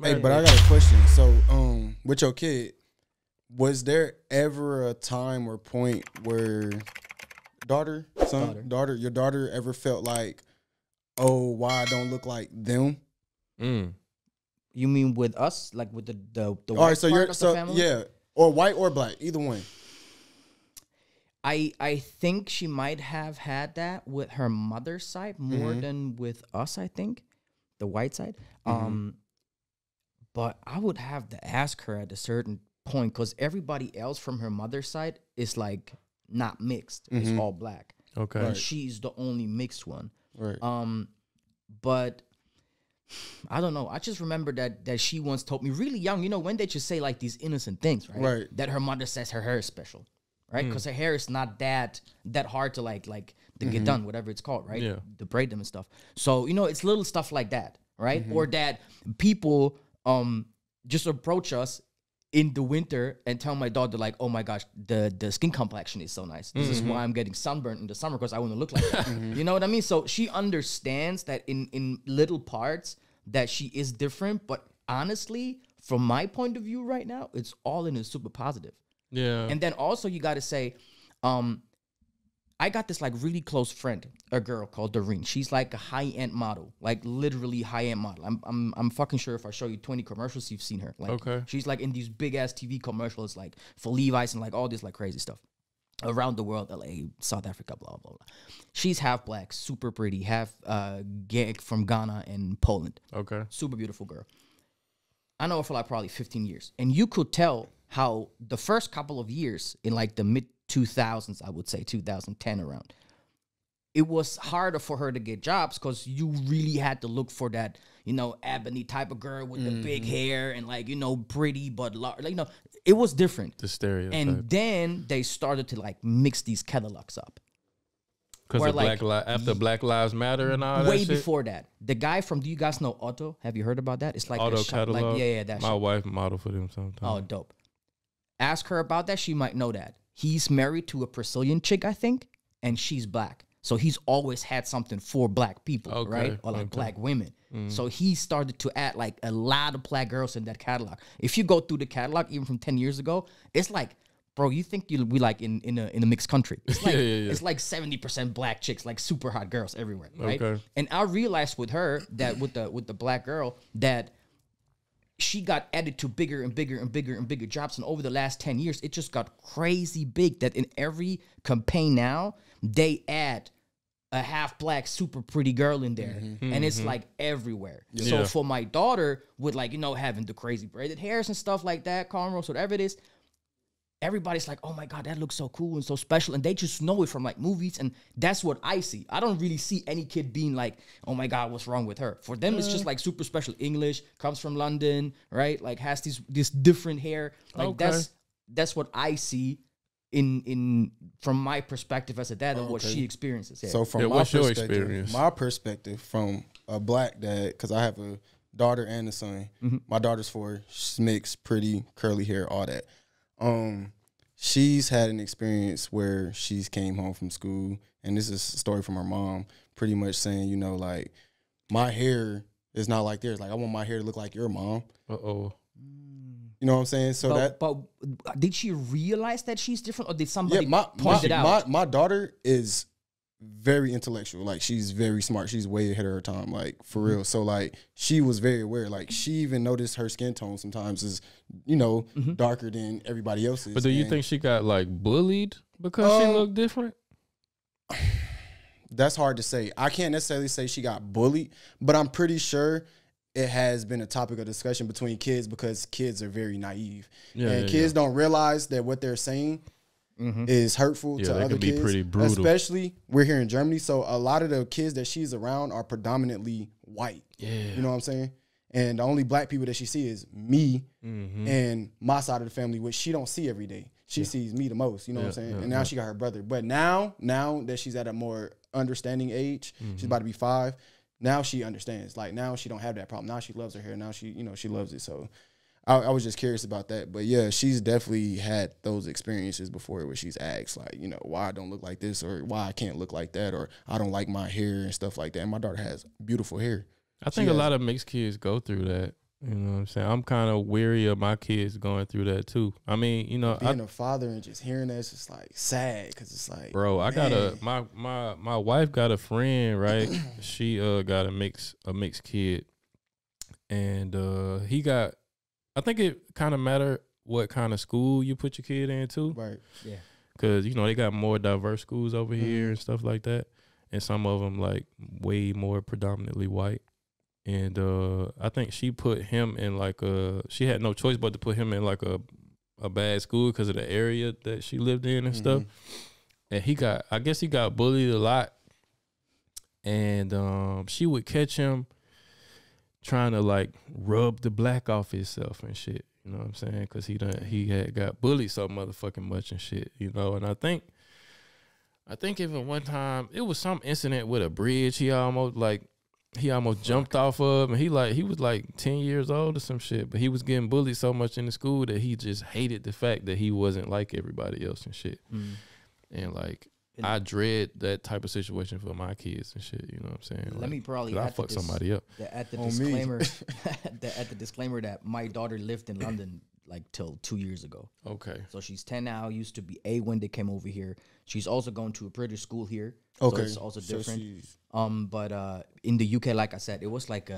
Hey, but I got a question. So, with your kid, was there ever a time or point where your daughter ever felt like, oh, why I don't look like them? You mean with us, like with the All white right, so part of the family? yeah, or white or black, either one. I think she might have had that with her mother's side more than with us, I think. The white side. But I would have to ask her at a certain point because everybody else from her mother's side is like not mixed. It's all black. Okay. And she's the only mixed one. Right. But I don't know. I just remember that she once told me really young, you know, when they just say like these innocent things, right? Right. That her mother says her hair is special. Right, because her hair is not that hard to like to get done, whatever it's called, right? Yeah. To braid them and stuff. So you know, it's little stuff like that, right? Or that people just approach us in the winter and tell my daughter like, oh my gosh, the skin complexion is so nice. This is why I'm getting sunburned in the summer because I want to look like that. You know what I mean? So she understands that in little parts that she is different, but honestly, from my point of view right now, it's all in a super positive. Yeah. And then also you got to say, I got this like really close friend, a girl called Doreen. She's like a high-end model, like literally high-end model. I'm fucking sure if I show you 20 commercials, you've seen her. Like, okay. She's like in these big-ass TV commercials, like for Levi's and like all this like crazy stuff. Around the world, LA, South Africa, blah, blah, blah. She's half black, super pretty, half gag from Ghana and Poland. Okay. Super beautiful girl. I know her for like probably 15 years. And you could tell how the first couple of years in like the mid 2000s, I would say 2010 around, it was harder for her to get jobs because you really had to look for that, you know, ebony type of girl with the big hair and like, you know, pretty but large, like, you know, it was different. The stereotype. And then they started to like mix these catalogs up. Because like, after Black Lives Matter and all that way shit? before that, the guy from, do you guys know Otto? Have you heard about that? It's like Auto a shop, catalog. like, yeah, that My shit. wife modeled for them sometimes. Oh, dope. Ask her about that. She might know that. He's married to a Brazilian chick, I think, and she's black. So he's always had something for black people, Okay, right? Or like black women. So he started to add like a lot of black girls in that catalog. If you go through the catalog, even from 10 years ago, it's like, bro, you think you'll be like in a mixed country. It's like it's like 70% black chicks, like super hot girls everywhere, right? Okay. And I realized with her that with the black girl that she got added to bigger and bigger and bigger and bigger jobs. And over the last 10 years, it just got crazy big that in every campaign now, they add a half black, super pretty girl in there. And it's like everywhere. So for my daughter with like, you know, having the crazy braided hairs and stuff like that, cornrows, whatever it is, everybody's like, oh my God, that looks so cool and so special. And they just know it from like movies. And that's what I see. I don't really see any kid being like, oh my God, what's wrong with her? For them, it's just like super special. English, comes from London, right? Like has this different hair. Like that's what I see in from my perspective as a dad and what she experiences. Yeah. So from what's your experience? My perspective from a black dad, because I have a daughter and a son. My daughter's 4, she's mixed, pretty, curly hair, all that. She's had an experience where she's came home from school, and this is a story from her mom, pretty much saying, you know, like, my hair is not like theirs. Like, I want my hair to look like your mom. Uh-oh. You know what I'm saying? So but did she realize that she's different, or did somebody my point it out? My daughter is very intellectual. Like, she's very smart. She's way ahead of her time, like, for real. So, like, she was very aware. Like, she even noticed her skin tone sometimes is, you know, darker than everybody else's. But do you think she got, like, bullied because she looked different? That's hard to say. I can't necessarily say she got bullied, but I'm pretty sure it has been a topic of discussion between kids because kids are very naive. And kids don't realize that what they're saying is hurtful to other can be kids. pretty brutal. Especially, we're here in Germany, so a lot of the kids that she's around are predominantly white. Yeah. You know what I'm saying? And the only black people that she sees is me and my side of the family, which she don't see every day. She sees me the most, you know what I'm saying? And now she got her brother. But now that she's at a more understanding age, she's about to be 5, now she understands. Like, now she don't have that problem. Now she loves her hair. Now she, you know, she loves it. So I was just curious about that. But yeah, she's definitely had those experiences before where she's asked, like, you know, why I don't look like this, or why I can't look like that, or I don't like my hair and stuff like that. And my daughter has beautiful hair. I think a lot of mixed kids go through that. You know what I'm saying? I'm kind of weary of my kids going through that too. I mean, you know, being a father and just hearing that, it's just like sad because it's like, bro, I got man. my wife got a friend, right? She got a mixed kid, and he got. I think it kind of matter what kind of school you put your kid in too, right? Yeah, because you know they got more diverse schools over here and stuff like that, and some of them like way more predominantly white. And I think she put him in like she had no choice but to put him in like a bad school because of the area that she lived in and stuff. And I guess he got bullied a lot. And she would catch him trying to like rub the black off himself and shit. You know what I'm saying? Because he had got bullied so motherfucking much and shit. You know, and I think even one time it was some incident with a bridge. He almost jumped off of, and he was like 10 years old or some shit, but he was getting bullied so much in the school that he just hated the fact that he wasn't like everybody else and shit. And like, I dread that type of situation for my kids and shit. You know what I'm saying? Let like, me probably I fuck somebody up. At the disclaimer, at the disclaimer that my daughter lived in London like till 2 years ago. Okay. So she's 10 now. Used to be 8 when they came over here. She's also going to a British school here. Okay. So it's also different. But in the UK, like I said, it was like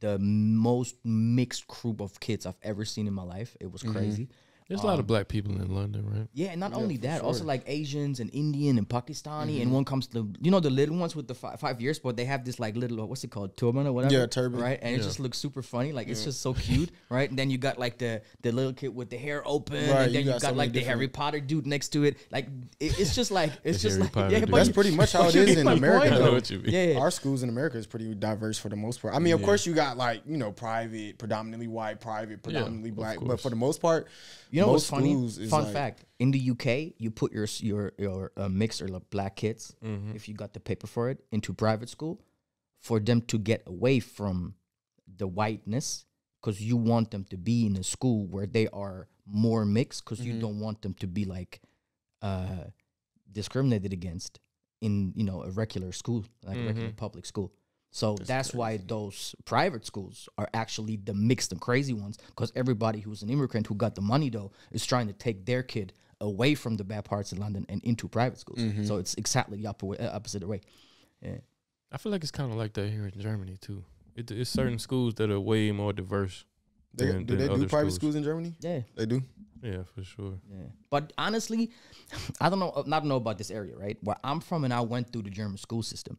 the most mixed group of kids I've ever seen in my life. It was crazy. There's a lot of black people in London, right? Yeah, and not only that, also like Asians and Indian and Pakistani. And one comes to, you know, the little ones with the 5 years, but they have this like little, what's it called, turban or whatever? Yeah, turban. Right? And it just looks super funny. Like, it's just so cute, right? And then you got like the little kid with the hair open. Right, And then you got so like the Harry Potter dude next to it. Like, it's just like, it's just like, Potter dude. That's pretty much how it is in America. I know Though. what you mean. Yeah. Our schools in America is pretty diverse for the most part. I mean, of course, you got like, you know, private, predominantly white, private, predominantly black. But for the most part, You know what's most funny? schools is Fun like, fact: in the UK, you put your mixed or like black kids, if you got the paper for it, into private school, for them to get away from the whiteness, because you want them to be in a school where they are more mixed, because you don't want them to be like discriminated against in, you know, a regular school, like a regular public school. So that's why those private schools are actually the mixed and crazy ones, because everybody who's an immigrant who got the money, though, is trying to take their kid away from the bad parts of London and into private schools. So it's exactly the opposite way. Yeah. I feel like it's kind of like that here in Germany, too. It's certain schools that are way more diverse. do they do private schools in Germany? Yeah. They do? Yeah, for sure. Yeah. But honestly, I don't know about this area, right? Where I'm from, and I went through the German school system.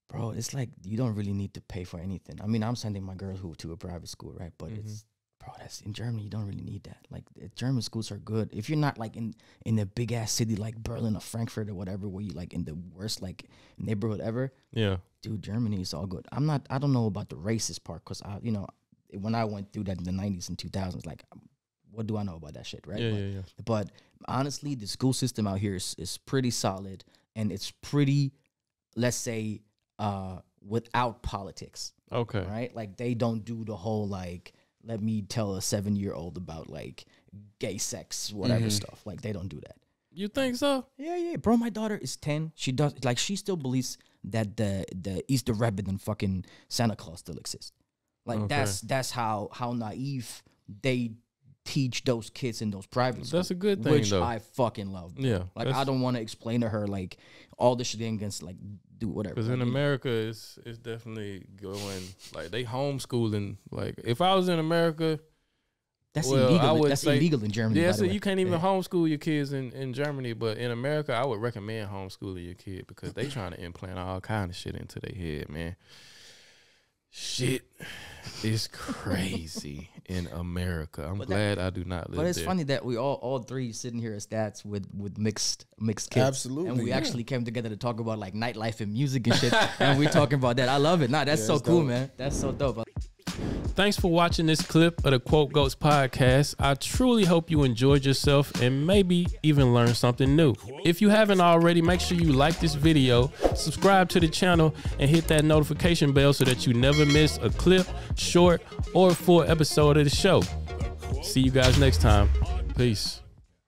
Bro, it's like you don't really need to pay for anything. I mean, I'm sending my girl to a private school, right? But it's, bro, that's in Germany. You don't really need that. Like, German schools are good. If you're not like in a big ass city like Berlin or Frankfurt or whatever, where you like in the worst like neighborhood ever. Yeah. Dude, Germany is all good. I don't know about the racist part, because you know, when I went through that in the 90s and 2000s, like, what do I know about that shit, right? Yeah. But honestly, the school system out here is pretty solid, and it's pretty, let's say, without politics. Okay. Right? Like, they don't do the whole, like, let me tell a 7-year-old about, like, gay sex, whatever stuff. Like, they don't do that. You think so? Yeah. Bro, my daughter is 10. She does, like, she still believes that the Easter Rabbit and fucking Santa Claus still exist. Like, Okay. that's how naive they teach those kids in those private schools. That's a good thing, which though. I fucking love. Bro. Yeah, Like, I don't want to explain to her, like, all the shenanigans, like, do whatever. Because like, in America, it's definitely going, like, they homeschooling. Like, if I was in America, that's well, illegal. I would That's say- illegal in Germany. yeah, by so the way. you can't even homeschool your kids in Germany. But in America, I would recommend homeschooling your kid because they trying to implant all kind of shit into their head, man. Shit is crazy in America. I'm glad I do not live there. But it's funny that we all three sitting here as dads with mixed kids. Absolutely, And we yeah. actually came together to talk about like nightlife and music and shit. And we talking about that. I love it. Nah, that's so it's cool, dope. man. That's so dope. Thanks for watching this clip of the Quote Goats podcast. I truly hope you enjoyed yourself and maybe even learned something new. If you haven't already, make sure you like this video, subscribe to the channel, and hit that notification bell so that you never miss a clip, short, or full episode of the show. See you guys next time. Peace.